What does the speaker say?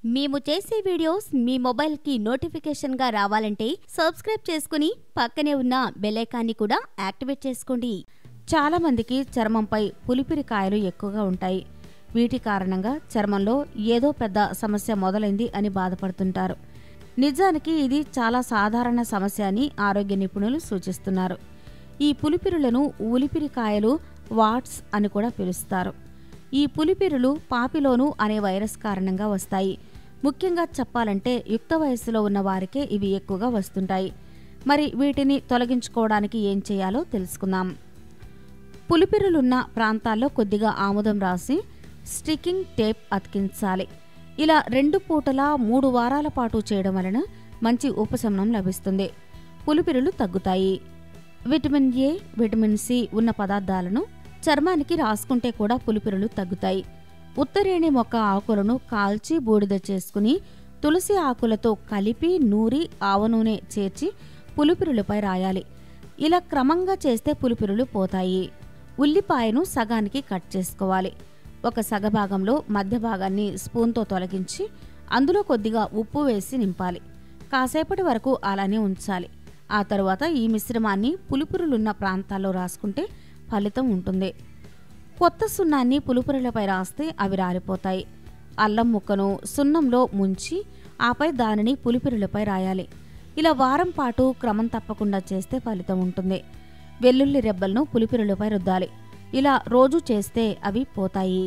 మేము చేసే వీడియోస్ మీ మొబైల్కి నోటిఫికేషన్గా రావాలంటే సబ్స్క్రైబ్ చేసుకుని పక్కనే ఉన్న బెల్ ఐకాన్ని కూడా యాక్టివేట్ చేసుకోండి. చాలా మందికి చర్మంపై పులిపిరి కాయలు ఎక్కువగా ఉంటాయి. వీటి కారణంగా చర్మంలో ఏదో పెద్ద సమస్య మొదలైంది అని బాధపడుతుంటారు. నిజానికి ఇది చాలా సాధారణ సమస్య అని ఆరోగ్య నిపుణులు సూచిస్తున్నారు. ఈ పులిపిరులను ఉలిపిరి కాయలు, వాట్స్ అని కూడా పిలుస్తారు. ఈ పులిపిరులు పాపిలోను అనే వైరస్ కారణంగా వస్తాయి. ముఖ్యంగా చెప్పాలంటే యుక్త వయస్సులో ఉన్న వారికే ఇవి ఎక్కువగా వస్తుంటాయి. మరి వీటిని తొలగించుకోవడానికి ఏం చేయాలో తెలుసుకుందాం. పులిపిరులున్న ప్రాంతాల్లో కొద్దిగా ఆముదం రాసి స్టికింగ్ టేప్ అతికించాలి. ఇలా 2 పూటలా 3 వారాల పాటు చేయడం వలన మంచి ఉపశమనం లభిస్తుంది. పులిపిరులు తగ్గుతాయి. విటమిన్ ఏ, విటమిన్ సి ఉన్న పదార్థాలను చర్మానికి రాసుకుంటే కూడా పులిపిరులు తగ్గుతాయి. ఉత్తరేణి మొక్క ఆకులను కాల్చి బూడిద చేసుకుని తులసి ఆకులతో కలిపి నూరి ఆవ నూనె చేర్చి పులిపిరులపై రాయాలి. ఇలా క్రమంగా చేస్తే పులిపిరులు పోతాయి. ఉల్లిపాయను సగానికి కట్ చేసుకోవాలి. ఒక సగభాగంలో మధ్య భాగాన్ని స్పూన్తో తొలగించి అందులో కొద్దిగా ఉప్పు వేసి నింపాలి. కాసేపటి వరకు అలానే ఉంచాలి. ఆ తరువాత ఈ మిశ్రమాన్ని పులిపురులున్న ప్రాంతాల్లో రాసుకుంటే ఫలితం ఉంటుంది. కొత్త సున్నాన్ని పులిపురులపై రాస్తే అవి రాలిపోతాయి. అల్లం ముక్కను సున్నంలో ముంచి ఆపై దానిని పులిపురులపై రాయాలి. ఇలా వారం పాటు క్రమం తప్పకుండా చేస్తే ఫలితం ఉంటుంది. వెల్లుల్లి రెబ్బలను పులిపురులపై రుద్దాలి. ఇలా రోజు చేస్తే అవి పోతాయి.